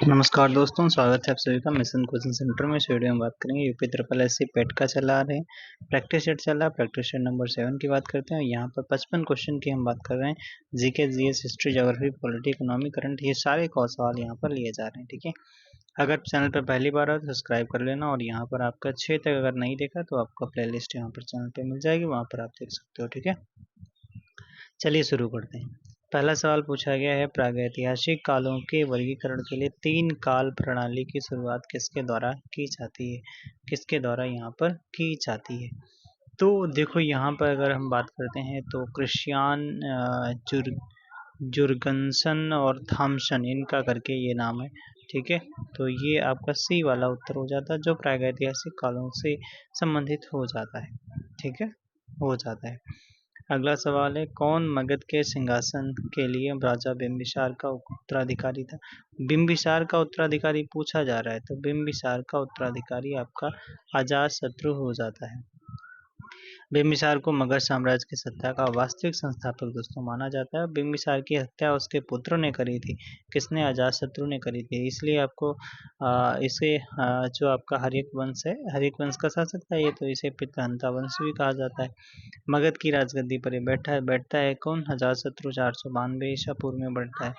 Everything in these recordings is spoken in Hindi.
नमस्कार दोस्तों, स्वागत है आप सभी का मिशन कोचिंग सेंटर में। इस वीडियो में बात करेंगे यूपी ट्रिपल एससी पेट का चला रहे हैं, प्रैक्टिस सेट चल रहा है। प्रैक्टिस सेट नंबर 7 की बात करते हैं। यहाँ पर 55 क्वेश्चन की हम बात कर रहे हैं। GK, GS, history, geography, polity, economy, current, ये सारे सवाल यहाँ पर लिए जा रहे हैं। ठीक है, अगर चैनल पर पहली बार हो तो सब्सक्राइब कर लेना, और यहाँ पर आपका 6 तक अगर नहीं देखा तो आपका प्ले लिस्ट यहाँ पर चैनल पर मिल जाएगी, वहाँ पर आप देख सकते हो। ठीक है, चलिए शुरू करते हैं। पहला सवाल पूछा गया है, प्रागैतिहासिक कालों के वर्गीकरण के लिए 3 काल प्रणाली की शुरुआत किसके द्वारा की जाती है? किसके द्वारा यहाँ पर की जाती है? तो देखो, यहाँ पर अगर हम बात करते हैं तो क्रिश्चियन जुर्गनसन और थॉमसन, इनका करके ये नाम है। ठीक है, तो ये आपका सी वाला उत्तर हो जाता है, जो प्रागैतिहासिक कालों से संबंधित हो जाता है। ठीक है, हो जाता है। अगला सवाल है, कौन मगध के सिंहासन के लिए राजा बिंबिसार का उत्तराधिकारी था? बिंबिसार का उत्तराधिकारी पूछा जा रहा है, तो बिंबिसार का उत्तराधिकारी आपका अजातशत्रु हो जाता है। बिंबिसार को मगध साम्राज्य की सत्ता का वास्तविक संस्थापक दोस्तों माना जाता है। बिंबिसार की हत्या उसके पुत्र ने करी थी। किसने? अजातशत्रु ने करी थी। इसलिए आपको इसे जो आपका हर्यक वंश है, हर्यक वंश का शासक था ये, तो इसे पितृहंता वंश भी कहा जाता है। मगध की राजगद्दी पर बैठता है कौन? अजातशत्रु 492 ईसा पूर्व में बैठता है।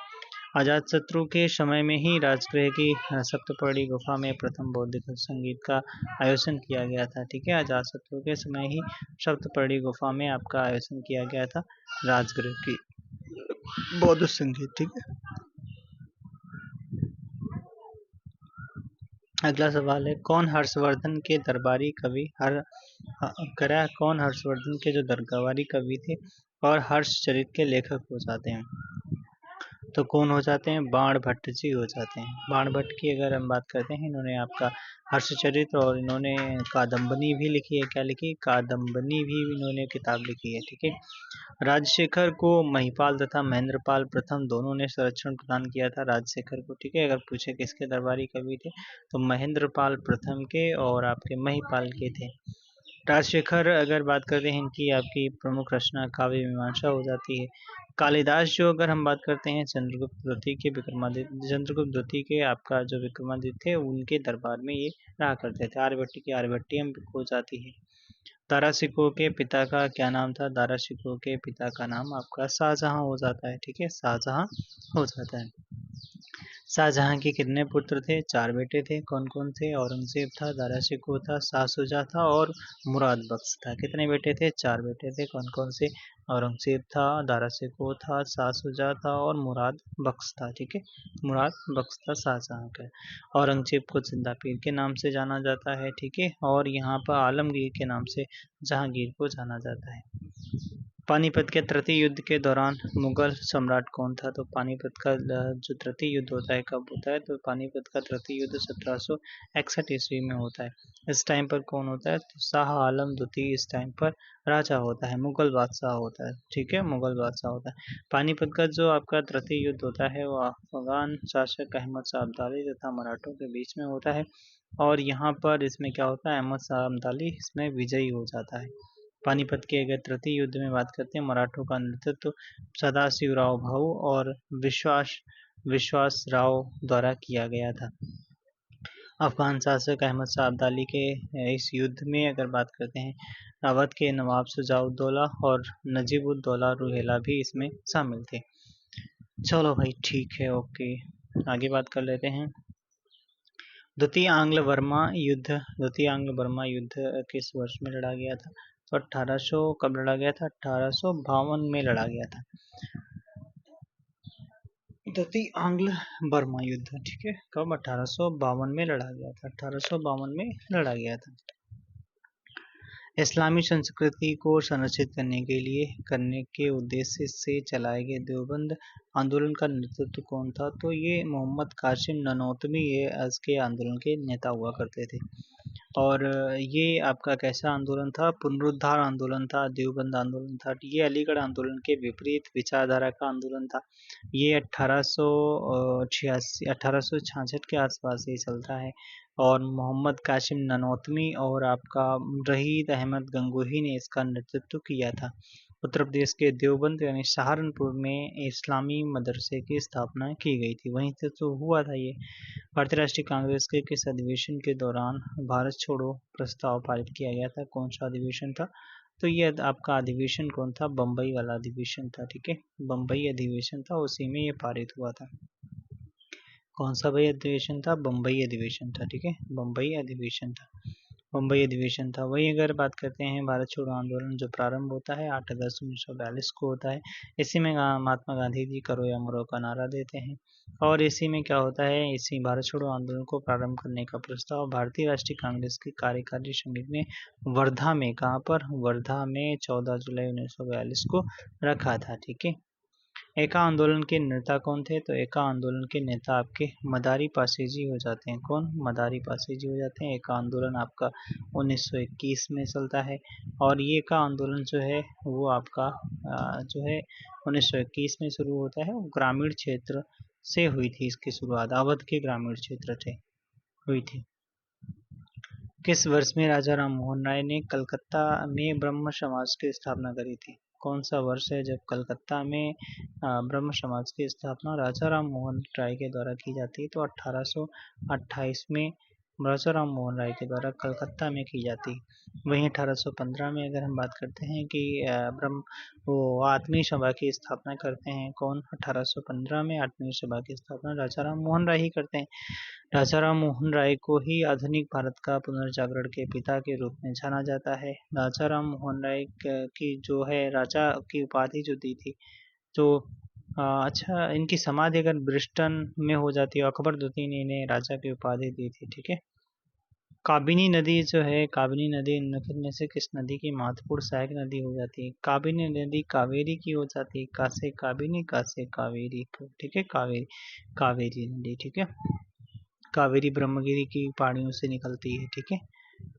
अजातशत्रु के समय में ही राजगृह की सप्तपदी गुफा में प्रथम बौद्ध संगीत का आयोजन किया गया था। ठीक है, अजातशत्रु के समय ही सप्तपदी गुफा में आपका आयोजन किया गया था राजगृह की बौद्ध संगीत। ठीक है, अगला सवाल है, कौन हर्षवर्धन के दरबारी कवि कौन हर्षवर्धन के जो दरबारी कवि थे और हर्षचरित के लेखक हो जाते हैं? तो कौन हो जाते हैं? बाणभट्ट जी हो जाते हैं। बाणभट्ट की अगर हम बात करते हैं, इन्होंने आपका हर्षचरित और इन्होंने कादम्बनी भी लिखी है। क्या लिखी? कादम्बनी भी इन्होंने किताब लिखी है। ठीक है, राजशेखर को महिपाल तथा महेंद्रपाल प्रथम दोनों ने संरक्षण प्रदान किया था राजशेखर को। ठीक है, अगर पूछे किसके दरबारी कवि थे, तो महेंद्रपाल प्रथम के और आपके महिपाल के थे। राजशेखर अगर बात करते हैं, इनकी आपकी प्रमुख रचना काव्य मीमांसा हो जाती है। कालिदास जो अगर हम बात करते हैं, चंद्रगुप्त द्वितीय के आपका जो विक्रमादित्य थे, उनके दरबार में ये रहा करते थे। आर्यभट्ट की आर्यभट्टियम हो जाती है। दारा शिकोह के पिता का क्या नाम था? दारा शिकोह के पिता का नाम आपका शाहजहां हो जाता है। ठीक है, शाहजहां हो जाता है। शाहजहां के कितने पुत्र थे? 4 बेटे थे। कौन कौन थे? औरंगजेब था, दारा शिकोह था, शाह शुजा था और मुराद बख्श था। कितने बेटे थे? 4 बेटे थे। कौन कौन से? औरंगजेब था, दारा शिकोह था, शाह शुजा था और मुराद बख्श था। ठीक है, मुराद बख्श था शाहजहां का। औरंगजेब को जिंदा पीर के नाम से जाना जाता है। ठीक है, और यहाँ पर आलमगीर के नाम से जहांगीर को जाना जाता है। पानीपत के तृतीय युद्ध के दौरान मुगल सम्राट कौन था? तो पानीपत का जो तृतीय युद्ध होता है कब होता है? तो पानीपत का तृतीय युद्ध 1761 ईस्वी में होता है। इस टाइम पर कौन होता है? तो शाह आलम द्वितीय इस टाइम पर राजा होता है, मुगल बादशाह होता है। ठीक है, मुगल बादशाह होता है। पानीपत का जो आपका तृतीय युद्ध होता है वो अफगान शासक अहमद शाह अब्दाली तथा मराठों के बीच में होता है, और यहाँ पर इसमें क्या होता है? अहमद शाह अब्दाली इसमें विजयी हो जाता है। पानीपत के अगर तृतीय युद्ध में बात करते हैं, मराठों का नेतृत्व सदाशिवराव भाऊ और विश्वास राव द्वारा किया गया था। अफगान शासक अहमद शाह अब्दाली के इस युद्ध में अगर बात करते हैं, अवध के नवाब शुजाउद्दौला और नजीबुद्दौला रुहेला भी इसमें शामिल थे। चलो भाई, ठीक है, ओके, आगे बात कर लेते हैं। द्वितीय आंग्ल बर्मा युद्ध किस वर्ष में लड़ा गया था? तो 1800 कब लड़ा गया था? 1852 में लड़ा गया था द्वितीय आंग्ल बर्मा युद्ध। ठीक है, कब? 1852 में लड़ा गया था। 1852 में लड़ा गया था। इस्लामी संस्कृति को संरक्षित करने के उद्देश्य से चलाए गए देवबंद आंदोलन का नेतृत्व कौन था? तो ये मोहम्मद कासिम ननौतवी ये इसके आंदोलन के नेता हुआ करते थे। और ये आपका कैसा आंदोलन था? पुनरुद्धार आंदोलन था, देवबंद आंदोलन था। ये अलीगढ़ आंदोलन के विपरीत विचारधारा का आंदोलन था। ये 1866 के आसपास ही चलता है, और मोहम्मद कासिम ननौतवी और आपका रहीद अहमद गंगोही ने इसका नेतृत्व किया था। उत्तर प्रदेश के देवबंद यानी सहारनपुर में इस्लामी मदरसे की स्थापना की गई थी। वहीं से तो हुआ था ये। भारतीय राष्ट्रीय कांग्रेस के किस अधिवेशन के दौरान भारत छोड़ो प्रस्ताव पारित किया गया था? कौन सा अधिवेशन था? तो ये आपका अधिवेशन कौन था? बम्बई वाला अधिवेशन था। ठीक है, बम्बई अधिवेशन था, उसी में ये पारित हुआ था। कौन सा भाई अधिवेशन था? बम्बई अधिवेशन था। ठीक है, बम्बई अधिवेशन था, बम्बई अधिवेशन था। वही अगर बात करते हैं भारत छोड़ो आंदोलन जो प्रारंभ होता है 8 अगस्त 1942 को होता है। इसी में महात्मा गांधी जी करो या मरो का नारा देते हैं। और इसी में क्या होता है, इसी भारत छोड़ो आंदोलन को प्रारंभ करने का प्रस्ताव भारतीय राष्ट्रीय कांग्रेस की कार्यकारी समिति ने वर्धा में, कहाँ पर? वर्धा में 14 जुलाई 1942 को रखा था। ठीक है, एका आंदोलन के नेता कौन थे? तो एका आंदोलन के नेता आपके मदारी पासेजी हो जाते हैं। कौन? मदारी पासेजी हो जाते हैं। एका आंदोलन आपका 1921 में चलता है और ये एका आंदोलन जो है वो आपका जो है 1921 में शुरू होता है। ग्रामीण क्षेत्र से हुई थी इसकी शुरुआत, अवध के ग्रामीण क्षेत्र थे हुई थी। किस वर्ष में राजा राम मोहन राय ने कलकत्ता में ब्रह्म समाज की स्थापना करी थी? कौन सा वर्ष है जब कलकत्ता में ब्रह्म समाज की स्थापना राजा राम मोहन राय के द्वारा की जाती है? तो 1828 में राजा राम मोहन राय के द्वारा कलकत्ता में की जाती है। वहीं 1815 में अगर हम बात करते हैं कि ब्रह्म वो आत्मीय सभा की स्थापना करते हैं। कौन? 1815 में आत्मीय सभा की स्थापना राजा राम मोहन राय ही करते हैं। राजा राम मोहन राय को ही आधुनिक भारत का पुनर्जागरण के पिता के रूप में जाना जाता है। राजा राम मोहन राय की जो है राजा की उपाधि जो दी थी, तो अच्छा, इनकी समाधि अगर ब्रिस्टन में हो जाती है, अकबर द्वितीय ने इन्हें राजा की उपाधि दी थी। ठीक है, काबिनी नदी जो है, काबिनी नदी निम्नलिखित में से किस नदी की महत्वपूर्ण सहायक नदी हो जाती है? काबिनी नदी कावेरी की हो जाती है। का से काबिनी, का से कावेरी। ठीक है, कावेरी, कावेरी नदी। ठीक है, कावेरी ब्रह्मगिरी की पहाड़ियों से निकलती है। ठीक है,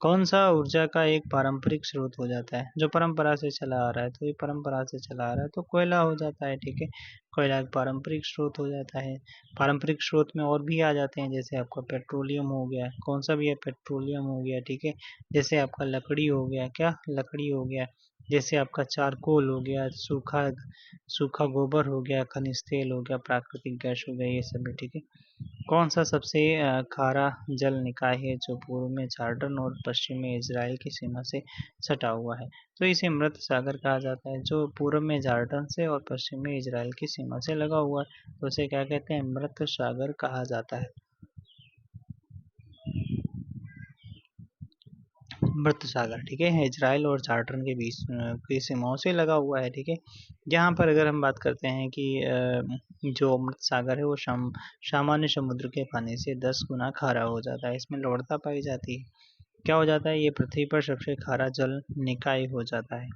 कौन सा ऊर्जा का एक पारंपरिक स्रोत हो जाता है जो परंपरा से चला आ रहा है? तो ये परंपरा से चला आ रहा है तो कोयला हो जाता है। ठीक है, कोयला एक पारंपरिक स्रोत हो जाता है। पारंपरिक स्रोत में और भी आ जाते हैं, जैसे आपका पेट्रोलियम हो गया। कौन सा भी है? पेट्रोलियम हो गया। ठीक है, जैसे आपका लकड़ी हो गया। क्या? लकड़ी हो गया। जैसे आपका चारकोल हो गया, सूखा सूखा गोबर हो गया, खनिज तेल हो गया, प्राकृतिक गैस हो गया, ये सब भी। ठीक है, कौन सा सबसे खारा जल निकाय है जो पूर्व में जॉर्डन और पश्चिम में इजराइल की सीमा से सटा हुआ है? तो इसे मृत सागर कहा जाता है। जो पूर्व में जॉर्डन से और पश्चिम में इजराइल की सीमा से लगा हुआ है तो उसे क्या कहते हैं? मृत सागर कहा जाता है। मृत सागर। ठीक है, इजराइल और जॉर्डन के बीच की सीमाओं से लगा हुआ है। ठीक है, यहाँ पर अगर हम बात करते हैं कि जो अमृत सागर है वो सामान्य समुद्र के पानी से 10 गुना खारा हो जाता है। इसमें लवणता पाई जाती है। क्या हो जाता है? ये पृथ्वी पर सबसे खारा जल निकाय हो जाता है।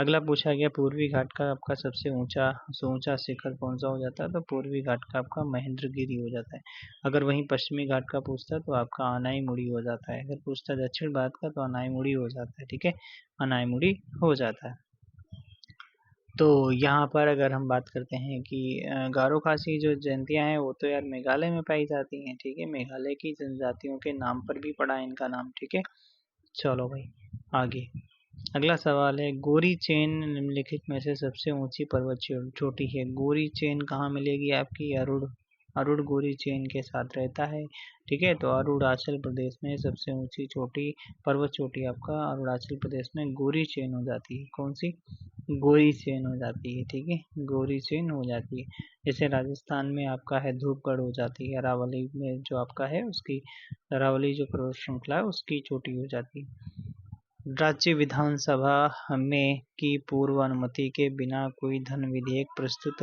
अगला पूछा गया पूर्वी घाट का आपका सबसे ऊंचा शिखर कौन सा हो जाता है? तो पूर्वी घाट का आपका महेंद्रगिरी हो जाता है। अगर वहीं पश्चिमी घाट का पूछता है तो आपका अनाईमुड़ी हो जाता है। अगर पूछता है दक्षिण भारत का तो अनाईमुड़ी हो जाता है। ठीक है, अनाईमुड़ी हो जाता है। तो यहाँ पर अगर हम बात करते हैं कि गारो खासी जो जनतियाँ हैं वो तो यार मेघालय में पाई जाती हैं। ठीक है, मेघालय की जनजातियों के नाम पर भी पड़ा है इनका नाम। ठीक है, चलो भाई आगे। अगला सवाल है गोरी चेन निम्नलिखित में से सबसे ऊंची पर्वत चोटी है। गोरी चेन कहाँ मिलेगी आपकी? अरुण गोरी चेन के साथ रहता है। ठीक है, तो अरुणाचल प्रदेश में सबसे ऊंची चोटी, पर्वत चोटी आपका अरुणाचल प्रदेश में गोरी चेन हो जाती है। कौन सी? गोरी चेन हो जाती है। ठीक है, गोरी चेन हो जाती है। जैसे राजस्थान में आपका है धूपगढ़ हो जाती है। अरावली में जो आपका है उसकी, अरावली जो पर्वत श्रृंखला है उसकी चोटी हो जाती है। राज्य विधानसभा में की पूर्व अनुमति के बिना कोई धन विधेयक प्रस्तुत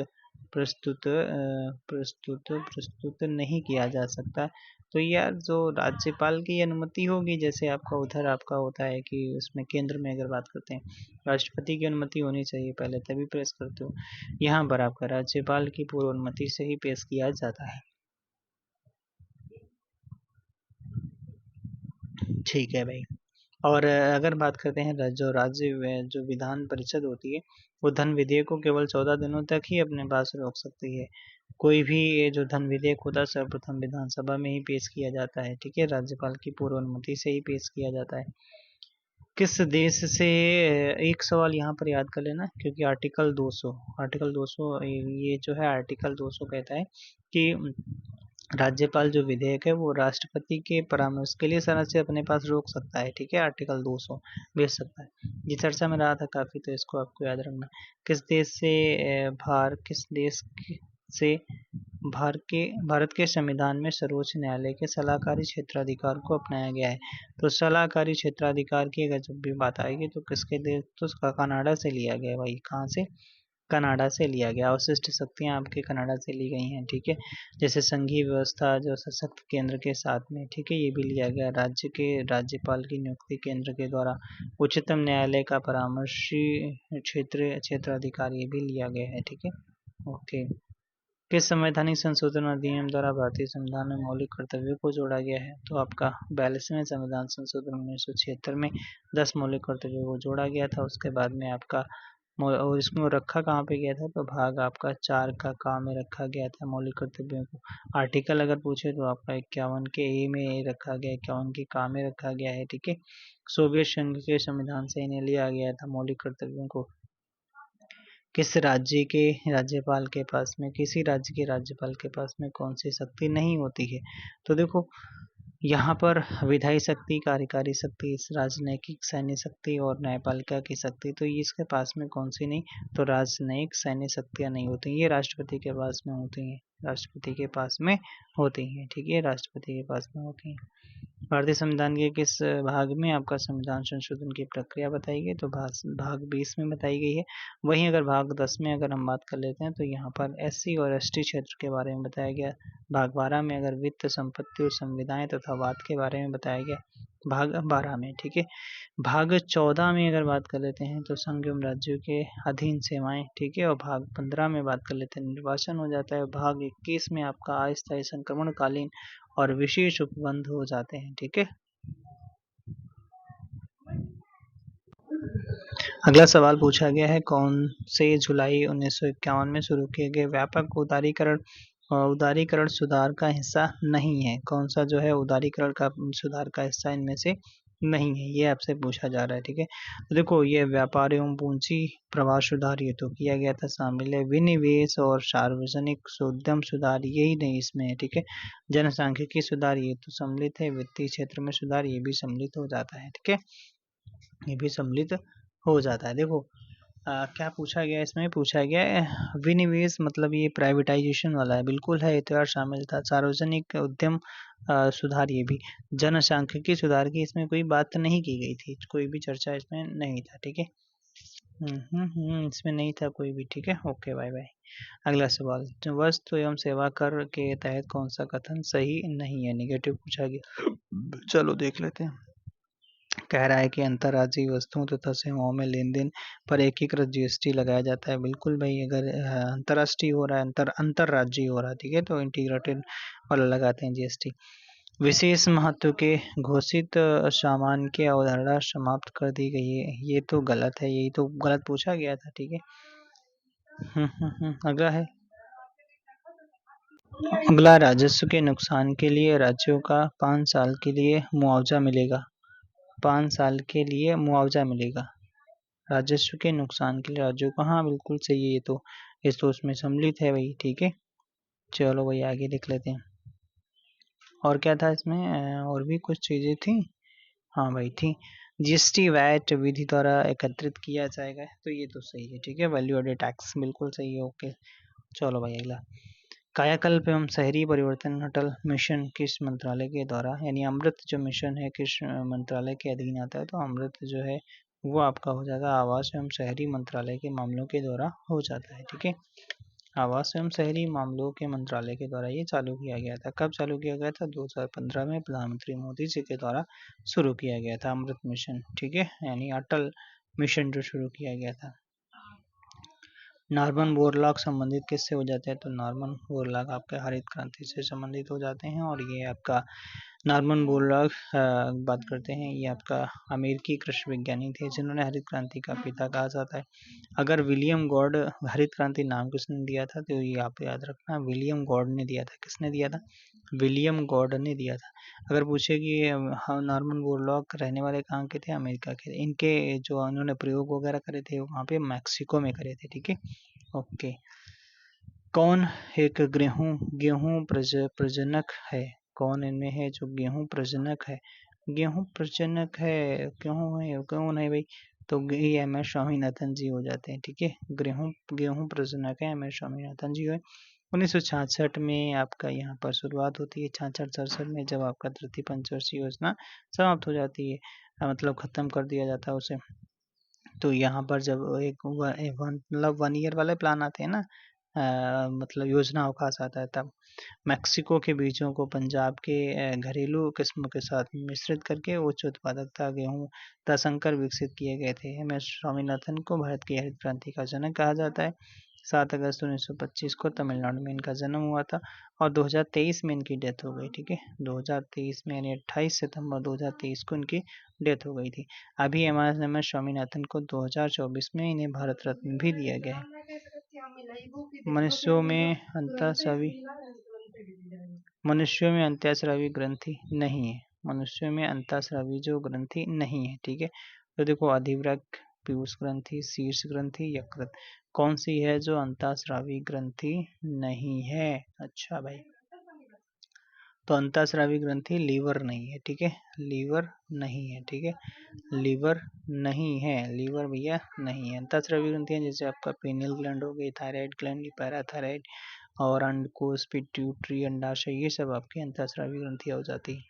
नहीं किया जा सकता। तो यार जो राज्यपाल की अनुमति होगी, जैसे आपका उधर आपका होता है कि उसमें केंद्र में अगर बात करते हैं राष्ट्रपति की अनुमति होनी चाहिए पहले, तभी पेश करते हो। यहाँ पर आपका राज्यपाल की पूर्व अनुमति से ही पेश किया जाता है। ठीक है भाई। और अगर बात करते हैं जो विधान परिषद होती है वो धन विधेयक को केवल 14 दिनों तक ही अपने पास रोक सकती है। कोई भी ये जो धन विधेयक होता है सर्वप्रथम विधानसभा में ही पेश किया जाता है। ठीक है, राज्यपाल की पूर्व अनुमति से ही पेश किया जाता है। किस देश से, एक सवाल यहाँ पर याद कर लेना, क्योंकि आर्टिकल 200 ये जो है आर्टिकल 200 कहता है कि राज्यपाल जो विधेयक है वो राष्ट्रपति के परामर्श के लिए संसद से अपने पास रोक सकता है। ठीक है, आर्टिकल 200 भेज सकता है। ये चर्चा में रहा था काफी, तो इसको आपको याद रखना। किस देश से से भारत के संविधान में सर्वोच्च न्यायालय के सलाहकारी क्षेत्राधिकार को अपनाया गया है? तो सलाहकारी क्षेत्राधिकार की अगर जब भी बात आएगी तो किसके देश, तो उसका कनाडा से लिया गया है भाई। कहाँ से? कनाडा से लिया गया। अवशिष्ट शक्तियां आपके कनाडा से ली गई हैं। ठीक है, जैसे संघीय व्यवस्था जो सशक्त केंद्र के साथ में, ठीक है, ये भी लिया गया। राज्य के राज्यपाल की नियुक्ति केंद्र के द्वारा, उच्चतम न्यायालय का परामर्शी क्षेत्राधिकार ये भी लिया गया है। ठीक है, ओके। किस संवैधानिक संशोधन अधिनियम द्वारा भारतीय संविधान में मौलिक कर्तव्यों को जोड़ा गया है? तो आपका 42वें संविधान संशोधन 1976 में 10 मौलिक कर्तव्यों को जोड़ा गया था। उसके बाद में आपका और इसमें रखा कहाँ पे गया था? तो भाग आपका 4 का काम में रखा गया था मौलिक कर्तव्यों को। आर्टिकल अगर पूछे तो आपका 51 के ए में रखा गया, 51 के का में रखा गया है। ठीक है, सोवियत संघ के संविधान से इन्हें लिया गया था मौलिक कर्तव्यों को। किस राज्य के राज्यपाल के पास में, किसी राज्य के राज्यपाल के पास में कौन सी शक्ति नहीं होती है? तो देखो यहाँ पर विधायी शक्ति, कार्यकारी शक्ति, राजनैतिक सैन्य शक्ति और न्यायपालिका की शक्ति, तो ये इसके पास में कौन सी नहीं? तो राजनयिक सैन्य शक्तियाँ नहीं होती, ये राष्ट्रपति के पास में होती हैं। राष्ट्रपति के पास में होती हैं। ठीक है, राष्ट्रपति के पास में होती हैं। भारतीय संविधान के किस भाग में आपका संविधान संशोधन की प्रक्रिया बताई गई? तो भाग 20 में बताई गई है। वहीं अगर भाग 10 में अगर हम बात कर लेते हैं तो यहाँ पर SC और ST क्षेत्र के बारे में बताया गया। भाग 12 में अगर वित्त, संपत्ति और संविदाएं तथा वाद के बारे में बताया गया, भाग 12 में। ठीक है, भाग 14 में अगर बात कर लेते हैं तो संघ एवं राज्यों के अधीन सेवाएं। ठीक है, और भाग 15 में बात कर लेते हैं निर्वाचन हो जाता है। भाग 21 में आपका अस्थायी संक्रमणकालीन और विशेष उपबंध हो जाते हैं। ठीक है, अगला सवाल पूछा गया है, कौन से जुलाई 1951 में शुरू किए गए व्यापक उदारीकरण सुधार का हिस्सा नहीं है? कौन सा जो है उदारीकरण का सुधार का हिस्सा इनमें से नहीं है, ये आपसे पूछा जा रहा है। ठीक है, तो देखो ये व्यापार एवं पूंजी प्रवाह सुधार ये तो किया गया था, शामिल है। विनिवेश और सार्वजनिक उद्यम सुधार यही नहीं इसमें है। ठीक है, जनसांख्यिकी सुधार ये तो सम्मिलित है। वित्तीय क्षेत्र में सुधार ये भी सम्मिलित हो जाता है। ठीक है, ये भी सम्मिलित हो जाता है। देखो क्या पूछा गया, इसमें पूछा गया है विनिवेश, मतलब ये प्राइवेटाइजेशन वाला है, बिल्कुल है, इतिहास शामिल था। सार्वजनिक उद्यम सुधार ये भी। जनसांख्यिकी सुधार की इसमें कोई बात नहीं की गई थी, कोई भी चर्चा इसमें नहीं था। ठीक है, इसमें नहीं था कोई भी। ठीक है, ओके, बाय बाय। अगला सवाल, वस्तु एवं सेवा कर के तहत कौन सा कथन सही नहीं है? निगेटिव पूछा गया, चलो देख लेते हैं। कह रहा है कि अंतर्राज्यीय वस्तुओं तथा सेवाओं में लेन देन पर एकीकृत GST लगाया जाता है। बिल्कुल भाई, अगर अंतर्राष्ट्रीय हो रहा है, अंतर्राज्यीय हो रहा है, ठीक है, तो इंटीग्रेटेड वाला लगाते हैं GST। विशेष महत्व के घोषित सामान की अवधारणा समाप्त कर दी गई है, ये तो गलत है, यही तो गलत पूछा गया था। ठीक है, अगला है, अगला राजस्व के नुकसान के लिए राज्यों का 5 साल के लिए मुआवजा मिलेगा। 5 साल के लिए मुआवजा मिलेगा राजस्व के नुकसान के लिए राज्यों को। हाँ बिल्कुल सही है, ये तो उसमें सम्मिलित है भाई। ठीक है, चलो भाई आगे लिख लेते हैं। और क्या था इसमें, और भी कुछ चीजें थी। हाँ भाई थी, GST वैट विधि द्वारा एकत्रित किया जाएगा, तो ये तो सही है। ठीक है, वैल्यू एडेड टैक्स बिल्कुल सही है। ओके, चलो भाई अगला, कायाकल्प एवं शहरी परिवर्तन अटल मिशन किस मंत्रालय के द्वारा, यानी अमृत जो मिशन है किस मंत्रालय के अधीन आता है? तो अमृत जो है वो आपका हो जाता है आवास एवं शहरी मंत्रालय के मामलों के द्वारा हो जाता है। ठीक है, आवास एवं शहरी मामलों के मंत्रालय के द्वारा ये चालू किया गया था। कब चालू किया गया था? 2015 में प्रधानमंत्री मोदी जी के द्वारा शुरू किया गया था अमृत मिशन। ठीक है, यानी अटल मिशन जो शुरू किया गया था। नॉर्मन बोरलॉग संबंधित किससे हो जाते हैं? तो नॉर्मन बोरलॉग आपके हरित क्रांति से संबंधित हो जाते हैं। और ये आपका नॉर्मन बोरलॉग बात करते हैं, ये आपका अमेरिकी कृषि विज्ञानी थे जिन्होंने हरित क्रांति का पिता कहा जाता है। अगर विलियम गॉड हरित क्रांति नाम किसने दिया था? तो ये आप याद रखना, विलियम गॉड ने दिया था। किसने दिया था? विलियम गॉर्डन ने दिया था। अगर पूछे कि नॉर्मन बोरलॉग रहने वाले कहाँ के थे, अमेरिका के थे। इनके जो उन्होंने प्रयोग वगैरह करे थे वहाँ पे मैक्सिको में करे थे, ठीक है। ओके, कौन एक गेहूं प्रजनक है? कौन इनमें है जो गेहूं प्रजनक है? गेहूं प्रजनक है, क्यों है भाई? तो ये एम एस स्वामीनाथन जी हो जाते हैं, ठीक है। गेहूं गेहूं प्रजनक है, एम एस स्वामीनाथन जी है। 1966 में आपका यहाँ पर शुरुआत होती है, 66-67 में, जब आपका तृतीय पंचवर्षीय योजना समाप्त हो जाती है, मतलब खत्म कर दिया जाता है उसे। तो यहाँ पर जब एक मतलब 1 ईयर वाले प्लान आते हैं ना, मतलब योजना अवकाश आता है, तब मैक्सिको के बीजों को पंजाब के घरेलू किस्म के साथ मिश्रित करके उच्च उत्पादकता गेहूं संकर विकसित किए गए थे। एम एस स्वामीनाथन को भारत की हरित क्रांति का जनक कहा जाता है। 7 अगस्त 1925 को तमिलनाडु में इनका जन्म हुआ था और 2023 में इनकी डेथ हो गई, ठीक है। 2023 में, यानी 28 सितंबर 2023 को इनकी डेथ हो गई थी। अभी एम एस स्वामीनाथन को 2024 में इन्हें भारत रत्न भी दिया गया है। मनुष्यों में अंतःस्रावी ग्रंथि नहीं है। मनुष्यों में अंतःस्रावी जो ग्रंथि नहीं है, ठीक है। तो देखो, अधिवृक्क, पीयूष ग्रंथि, शीर्ष ग्रंथि, यकृत, कौन सी है जो अंतःस्रावी ग्रंथि नहीं है? अच्छा भाई, तो अंतःस्रावी ग्रंथि लीवर नहीं है, ठीक है। लीवर नहीं है, ठीक है। लीवर नहीं है, लीवर भैया नहीं है। अंतःस्रावी ग्रंथियां जैसे आपका पीनियल ग्लैंड हो गई, थायराइड ग्लैंड, पैराथायराइड और अंडकोश, पिट्यूटरी, अंडाशय, ये सब आपकी अंतःस्रावी ग्रंथियां हो जाती है।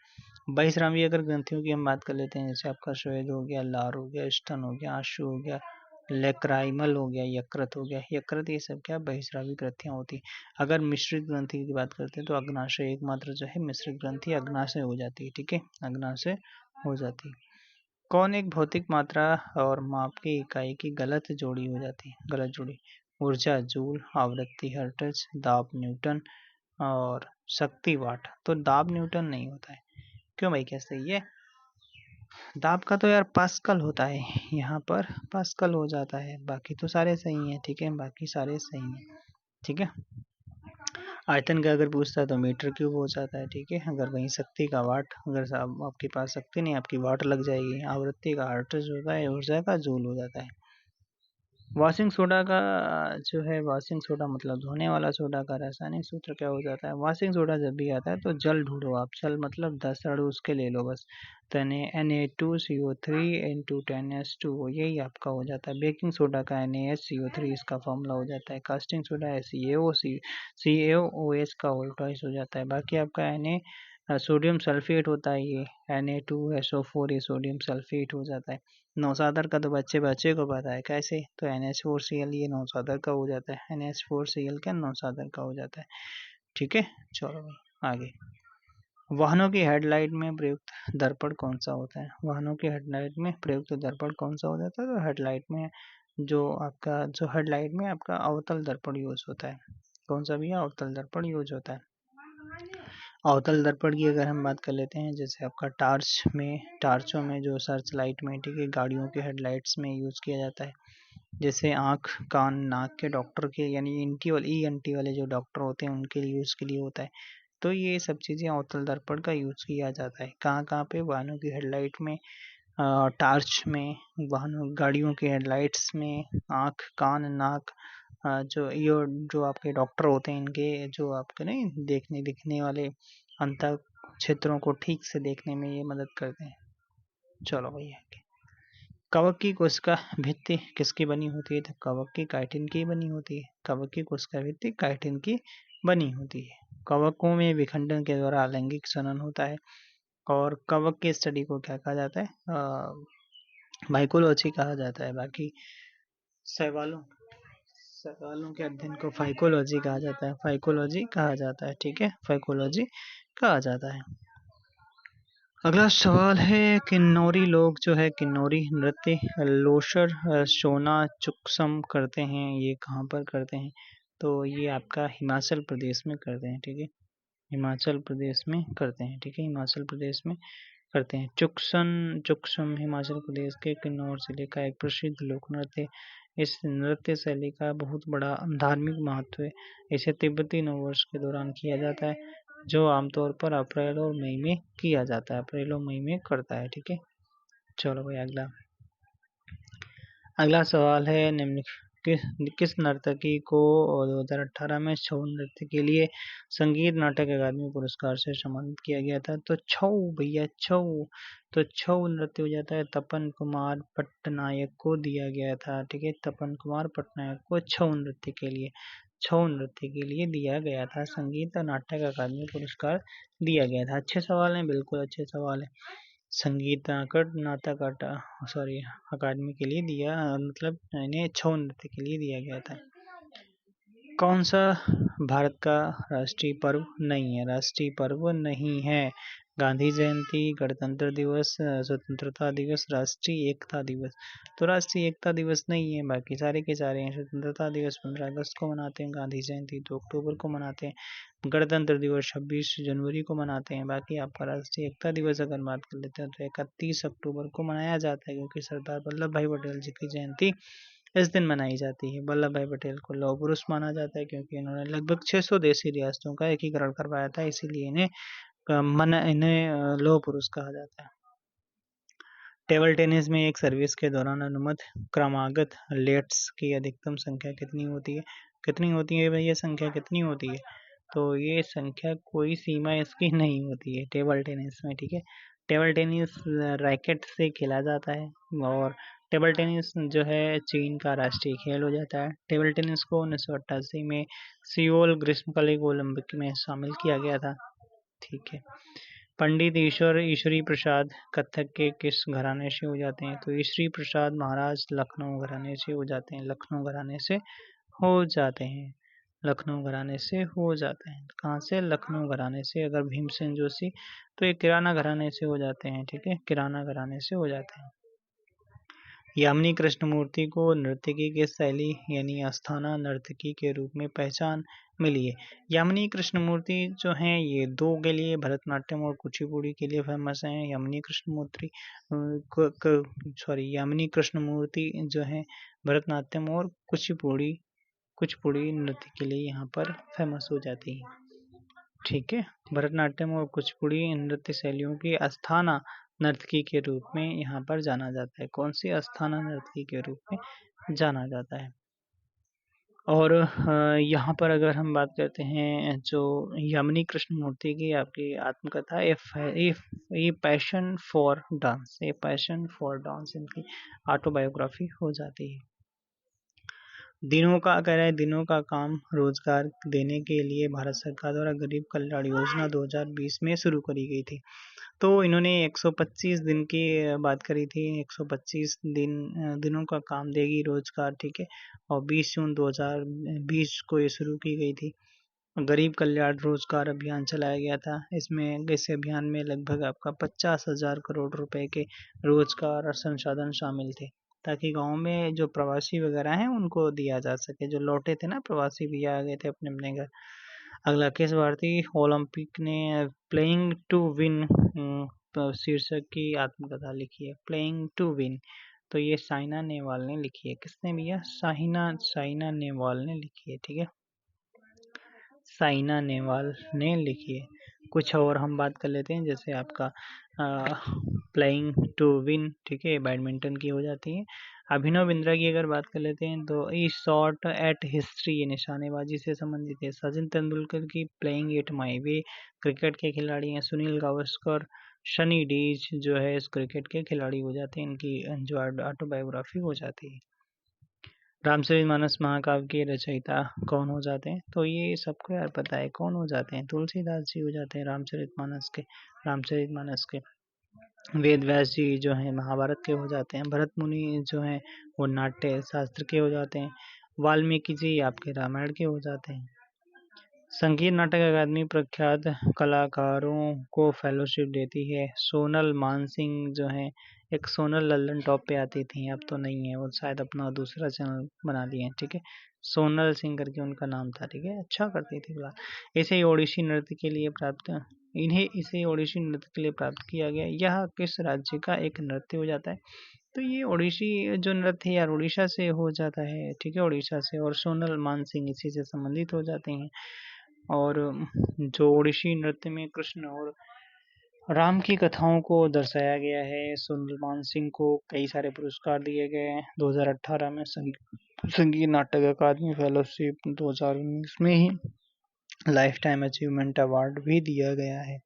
बहिस्रावी अगर ग्रंथियों की हम बात कर लेते हैं, जैसे आपका श्वेद हो गया, लार हो गया, स्तन हो गया, आशु हो गया, लेक्राइमल हो गया, यकृत हो गया, यकृत, ये सब क्या बहिस्रावी ग्रंथियां होती है। अगर मिश्रित ग्रंथि की बात करते हैं तो अग्नाशय एकमात्र जो है मिश्रित ग्रंथि अग्नाशय हो जाती है, ठीक है, अग्नाशय हो जाती है। कौन एक भौतिक मात्रा और माप की इकाई की गलत जोड़ी हो जाती है? गलत जोड़ी, ऊर्जा जूल, आवृत्ति हर्ट्ज, दाब न्यूटन और शक्ति वाट। तो दाब न्यूटन नहीं होता है, क्यों भाई, क्या सही है? दाब का तो यार पास्कल होता है, यहाँ पर पास्कल हो जाता है, बाकी तो सारे सही हैं, ठीक है, बाकी सारे सही हैं, ठीक है। आयतन का अगर पूछता है तो मीटर क्यूब हो जाता है, ठीक है। अगर वहीं शक्ति का वाट, अगर आपके पास शक्ति नहीं, आपकी वाट लग जाएगी। आवृत्ति का हर्ट्ज होता है, ऊर्जा का जूल हो जाता है। वॉशिंग सोडा का जो है, वॉशिंग सोडा मतलब धोने वाला सोडा का रासायनिक सूत्र क्या हो जाता है? वॉशिंग सोडा जब भी आता है तो जल ढूंढो आप, जल मतलब 10 अणु उसके ले लो बस। तो Na2CO3 into 10H2O, यही आपका हो जाता है। बेकिंग सोडा का NaHCO3 इसका फॉर्मूला हो जाता है। कास्टिंग सोडा CaOH का वोल्टाइज हो जाता है। बाकी आपका सोडियम सल्फेट होता है, ये Na2SO4, ये सोडियम सल्फेट हो जाता है। नौसादर का तो बच्चे बच्चे को पता है कैसे, तो NH4Cl ये नौसादर का हो जाता है। NH4Cl क्या नौसादर का हो जाता है, ठीक है। चलो आगे, वाहनों की हेडलाइट में प्रयुक्त दर्पण कौन सा होता है? वाहनों की हेडलाइट में प्रयुक्त दर्पण कौन सा हो जाता है? तो हेडलाइट में जो हेडलाइट में आपका अवतल दर्पण यूज होता है। कौन सा भी अवतल दर्पण यूज होता है। अवतल दर्पण की अगर हम बात कर लेते हैं, जैसे आपका टार्चों में जो सर्च लाइट में, ठीक है, गाड़ियों के हेडलाइट्स में यूज किया जाता है। जैसे आँख, कान, नाक के डॉक्टर के, यानी ENT वाले जो डॉक्टर होते हैं उनके यूज के लिए होता है। तो ये सब चीजें अवतल दर्पण का यूज किया जाता है। कहाँ कहाँ पे? वाहनों की हेडलाइट में, टार्च में, वाहनों गाड़ियों के हेडलाइट्स में, आँख, कान, नाक, जो आपके डॉक्टर होते हैं इनके, जो आपके नहीं देखने दिखने वाले अंत क्षेत्रों को ठीक से देखने में ये मदद करते हैं। चलो भैया, कवक की कोशिका भित्ति किसकी बनी होती है? तो कवक की काइटिन की बनी होती है। कवक की कोशिका भित्ति काइटिन की बनी होती है। कवकों में विखंडन के द्वारा अलैंगिक जनन होता है। और कवक की स्टडी को क्या कहा जाता है? माइकोलॉजी कहा जाता है। बाकी सवालों सवालों के अध्ययन को फाइकोलॉजी कहा जाता है। फाइकोलॉजी कहा जाता है, ठीक है, फाइकोलॉजी कहा जाता है। अगला सवाल है, किन्नौरी लोग जो है किन्नौरी नृत्य लोशर सोना चुक्सम करते हैं, ये कहाँ पर करते हैं? तो ये आपका हिमाचल प्रदेश में करते हैं, ठीक है, हिमाचल प्रदेश में करते हैं, ठीक है, हिमाचल प्रदेश में करते हैं। चुक्सम हिमाचल प्रदेश के किन्नौर जिले का एक प्रसिद्ध लोक नृत्य। इस नृत्य शैली का बहुत बड़ा धार्मिक महत्व है। इसे तिब्बती नववर्ष के दौरान किया जाता है। जो आमतौर पर अप्रैल और मई में किया जाता है, अप्रैल और मई में करता है। ठीक है, चलो भाई अगला सवाल है निम्न किस किस नर्तकी को 2018 में छऊ नृत्य के लिए संगीत नाटक अकादमी पुरस्कार से सम्मानित किया गया था? तो छऊ भैया छऊ, तो छऊ नृत्य हो जाता है तपन कुमार पटनायक को दिया गया था। ठीक है, तपन कुमार पटनायक को छऊ नृत्य के लिए दिया गया था, संगीत नाटक अकादमी पुरस्कार दिया गया था। अच्छे सवाल हैं, बिल्कुल अच्छे सवाल है। संगीत नाटक सॉरी अकादमी के लिए दिया, मतलब इन्हें छऊ नृत्य के लिए दिया गया था। कौन सा भारत का राष्ट्रीय पर्व नहीं है? राष्ट्रीय पर्व नहीं है गांधी जयंती, गणतंत्र दिवस, स्वतंत्रता दिवस, राष्ट्रीय एकता दिवस। तो राष्ट्रीय एकता दिवस नहीं है, बाकी सारे के सारे हैं। स्वतंत्रता दिवस 15 अगस्त को मनाते हैं, गांधी जयंती 2 अक्टूबर को मनाते हैं, गणतंत्र दिवस 26 जनवरी को मनाते हैं। बाकी आपका राष्ट्रीय एकता दिवस अगर बात कर लेते हैं तो 31 अक्टूबर को मनाया जाता है, क्योंकि सरदार वल्लभ भाई पटेल जी की जयंती इस दिन मनाई जाती है। वल्लभ भाई पटेल को लौह पुरुष माना जाता है, क्योंकि इन्होंने लगभग 600 देशी रियासतों का एकीकरण करवाया था, इसीलिए इन्हें लौह पुरुष कहा जाता है। टेबल टेनिस में एक सर्विस के दौरान अनुमत क्रमागत लेट्स की अधिकतम संख्या कितनी होती है? कितनी होती है भैया, संख्या कितनी होती है? तो ये संख्या कोई सीमा इसकी नहीं होती है टेबल टेनिस में। ठीक है, टेबल टेनिस रैकेट से खेला जाता है, और टेबल टेनिस जो है चीन का राष्ट्रीय खेल हो जाता है। टेबल टेनिस को 1988 में सियोल ग्रीष्मकालीन ओलंपिक में शामिल किया गया था। ठीक है, पंडित ईश्वरी प्रसाद कथक के किस घराने से हो जाते हैं? तो ईश्वरी प्रसाद महाराज लखनऊ घराने से हो जाते हैं, लखनऊ घराने से हो जाते हैं, लखनऊ घराने से हो जाते हैं। कहाँ से? लखनऊ घराने से। अगर भीमसेन जोशी तो ये किराना घराने से हो जाते हैं। ठीक है, किराना घराने से हो जाते हैं। यामिनी कृष्णमूर्ति को नर्तकी की शैली यानी अस्थाना नर्तकी के रूप में पहचान मिली है। यामिनी कृष्णमूर्ति जो हैं ये दो के लिए, भरतनाट्यम और कुचिपुड़ी के लिए फेमस हैं। यामिनी कृष्णमूर्ति जो है भरतनाट्यम और कुचिपुड़ी नृत्य के लिए यहाँ पर फेमस हो जाती है। ठीक है, भरतनाट्यम और कुचिपुड़ी नृत्य शैलियों की अस्थाना नर्तकी के रूप में यहाँ पर जाना जाता है। कौन सी? अस्थाना नर्तकी के रूप में जाना जाता है। और यहाँ पर अगर हम बात करते हैं जो यामिनी कृष्णमूर्ति की आपकी आत्मकथा a passion for dance, a passion for dance इनकी ऑटोबायोग्राफी हो जाती है। दिनों का कह रहा है, दिनों का काम रोजगार देने के लिए भारत सरकार द्वारा गरीब कल्याण योजना 2020 में शुरू करी गई थी। तो इन्होंने 125 दिन की बात करी थी, 125 दिनों का काम देगी रोजगार। ठीक है, और 20 जून 2020 को ये शुरू की गई थी। गरीब कल्याण रोजगार अभियान चलाया गया था। इस अभियान में लगभग आपका 50,000 करोड़ रुपए के रोजगार और संसाधन शामिल थे, ताकि गांव में जो प्रवासी वगैरह हैं उनको दिया जा सके, जो लौटे थे ना प्रवासी भैया आ गए थे अपने अपने घर। अगला, किस भारतीय ओलंपिक ने प्लेइंग टू विन शीर्षक की आत्मकथा लिखी है? प्लेइंग टू विन, तो ये साइना नेहवाल ने लिखी है। किसने भैया? साइना नेहवाल ने लिखी है। ठीक है, साइना नेहवाल ने लिखी है। कुछ और हम बात कर लेते हैं, जैसे आपका प्लेइंग टू विन, ठीक है, बैडमिंटन की हो जाती है। अभिनव बिंद्रा की अगर बात कर लेते हैं तो ई शॉट एट हिस्ट्री, ये निशानेबाजी से संबंधित है। सचिन तेंदुलकर की playing at my way, cricket के खिलाड़ी हैं। सुनील गावस्कर, शनी डीज जो है इस क्रिकेट के खिलाड़ी हो जाते हैं, इनकी जो ऑटोबायोग्राफी हो जाती है। रामचरितमानस महाकाव्य के रचयिता कौन हो जाते हैं? तो ये सबको यार पता है कौन हो जाते हैं, तुलसीदास जी हो जाते हैं रामचरितमानस के। वेद व्यास जी जो हैं महाभारत के हो जाते हैं। भरत मुनि जो हैं वो नाट्य शास्त्र के हो जाते हैं। वाल्मीकि जी आपके रामायण के हो जाते हैं। संगीत नाटक अकादमी प्रख्यात कलाकारों को फेलोशिप देती है। सोनल मानसिंह जो है, एक सोनल लल्लन टॉप पे आती थी, अब तो नहीं है, वो शायद अपना दूसरा चैनल बना लिए हैं। ठीक है, सोनल सिंह करके उनका नाम था। ठीक है, अच्छा करती थी फिलहाल। इसे ओडिसी नृत्य के लिए प्राप्त किया गया। यह किस राज्य का एक नृत्य हो जाता है? तो ये ओडिसी जो नृत्य है यार उड़ीसा से हो जाता है। ठीक है, उड़ीसा से। और सोनल मानसिंह इसी से संबंधित हो जाते हैं। और जो ओडिसी नृत्य में कृष्ण और राम की कथाओं को दर्शाया गया है। सलमान सिंह को कई सारे पुरस्कार दिए गए हैं। 2018 में संगीत नाटक अकादमी फेलोशिप, 2019 में ही लाइफ टाइम अचीवमेंट अवार्ड भी दिया गया है।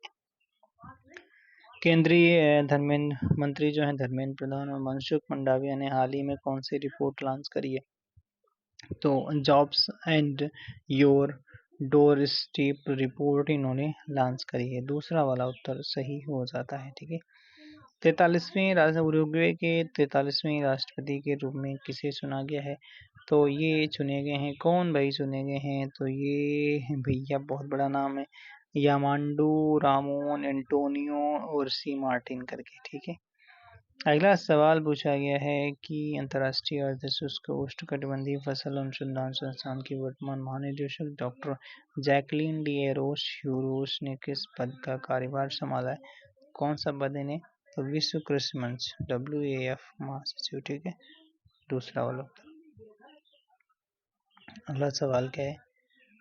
केंद्रीय धर्मेंद्र मंत्री जो हैं धर्मेंद्र प्रधान और मनसुख मंडाविया ने हाल ही में कौन सी रिपोर्ट लॉन्च करी है? तो jobs and your door step report इन्होंने लॉन्च करी है। दूसरा वाला उत्तर सही हो जाता है। ठीक है। 43वें उरुग्वे के 43वें राष्ट्रपति के रूप में किसे चुना गया है? तो ये चुने गए हैं, कौन भाई चुने गए हैं? तो ये भैया बहुत बड़ा नाम है, यामांडू रामोन एंटोनियो और सी मार्टिन करके। ठीक है। अगला सवाल पूछा गया है कि अंतर्राष्ट्रीय अर्ध शुष्क उष्णकटिबंधीय फसल अनुसंधान संस्थान की वर्तमान महानिदेशक डॉक्टर जैकलीन डी एरोस ह्यूरोस ने किस पद का कार्यभार संभाला है? कौन सा पद इन्हें? तो विश्व कृषि मंच WAF महासचिव। ठीक है। दूसरा वाला। अगला सवाल क्या है?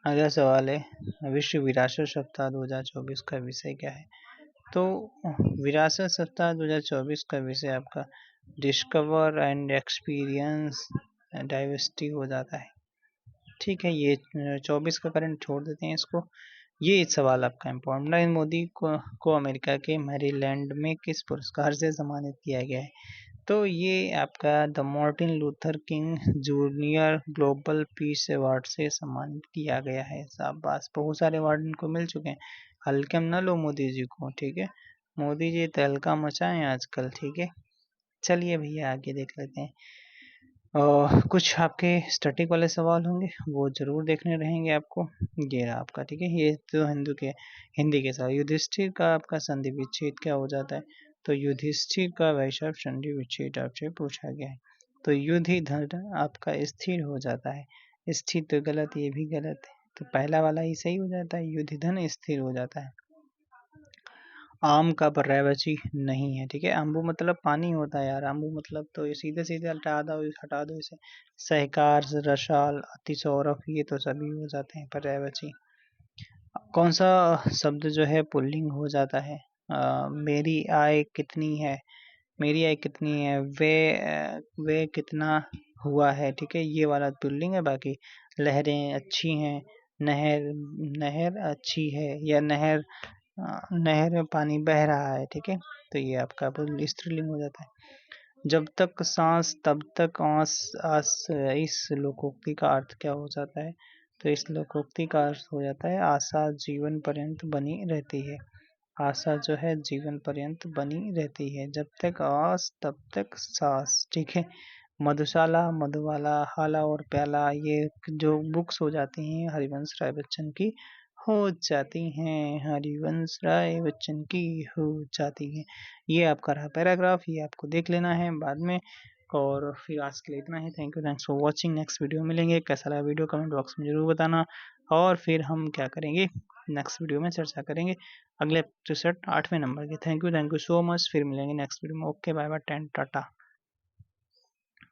अगला सवाल है विश्व विरासत सप्ताह 2024 का विषय क्या है? तो विरासत सप्ताह 2024 का विषय आपका डिस्कवर एंड एक्सपीरियंस डाइवर्सिटी हो जाता है। ठीक है। ये 24 का करंट छोड़ देते हैं इसको। ये सवाल आपका इम्पोर्टेंट। नरेंद्र मोदी को अमेरिका के मैरीलैंड में किस पुरस्कार से सम्मानित किया गया है? तो ये आपका the Martin Luther king junior global peace award से सम्मानित किया गया है। शाबाश, बहुत सारे अवार्ड इनको मिल चुके हैं। हल्के में न लो मोदी जी को। ठीक है। मोदी जी तहलका मचाएं आजकल। ठीक है। चलिए भैया आगे देख लेते हैं। कुछ आपके स्टैटिक वाले सवाल होंगे, वो जरूर देखने रहेंगे आपको। ये रहा आपका। ठीक है। ये तो हिंदी के साथ युधिष्ठिर का आपका संधि विच्छेद क्या हो जाता है? तो युधिष्ठिर का वैशव संधि विच्छेद आपसे पूछा गया है। तो युधि धन आपका स्थिर हो जाता है। स्थिर तो गलत, ये भी गलत है, तो पहला वाला ही सही हो जाता है, युधि धन स्थिर हो जाता है। आम का पर्यायवाची नहीं है। ठीक है। आम्बू मतलब पानी होता है यार, आम्बू मतलब तो ये सीधे सीधे हटा दो इसे। सहकार, रसाल, अतिसौरभ, ये तो सभी हो जाते हैं पर्यायवाची। कौन सा शब्द जो है पुल्लिंग हो जाता है? मेरी आय कितनी है, मेरी आय कितनी है, वे कितना हुआ है। ठीक है। ये वाला पुल्लिंग है। बाकी लहरें अच्छी हैं, नहर नहर अच्छी है, या नहर नहर में पानी बह रहा है। ठीक है। तो ये आपका स्त्रीलिंग हो जाता है। जब तक सांस तब तक आस आस इस लोकोक्ति का अर्थ क्या हो जाता है? तो इस लोकोक्ति का अर्थ हो जाता है आशा जीवन पर्यंत बनी रहती है। आशा जो है जीवन पर्यंत बनी रहती है। जब तक आस तब तक सांस। ठीक है। मधुशाला, मधुबाला, हाला और प्याला, ये जो बुक्स हो जाती हैं हरिवंश राय बच्चन की हो जाती हैं, हरिवंश राय बच्चन की हो जाती हैं। ये आपका रहा पैराग्राफ, ये आपको देख लेना है बाद में। और फिर आज के लिए इतना ही। Thank you, thanks for watching. Next video मिलेंगे। कैसा लगा वीडियो कमेंट बॉक्स में जरूर बताना। और फिर हम क्या करेंगे, नेक्स्ट वीडियो में चर्चा करेंगे अगले एपिसोड 8वें नंबर की। Thank you so much. फिर मिलेंगे नेक्स्ट वीडियो में। Okay, bye bye, Tata.